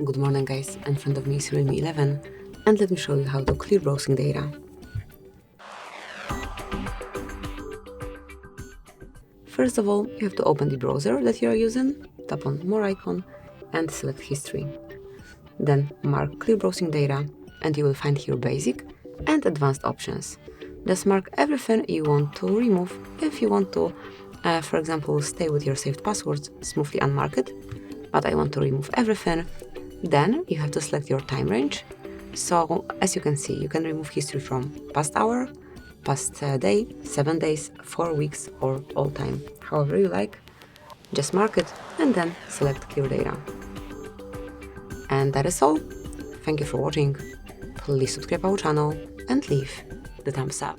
Good morning guys, in front of me is REALME 11 and let me show you how to clear browsing data. First of all, you have to open the browser that you are using, tap on more icon and select history. Then mark clear browsing data and you will find here basic and advanced options. Just mark everything you want to remove. If you want to, for example, stay with your saved passwords, smoothly unmark it, but I want to remove everything. Then you have to select your time range. So as you can see, you can remove history from past hour, past day, 7 days, 4 weeks, or all time, however you like. Just mark it and then select clear data. And that is all. Thank you for watching. Please subscribe our channel and leave the thumbs up.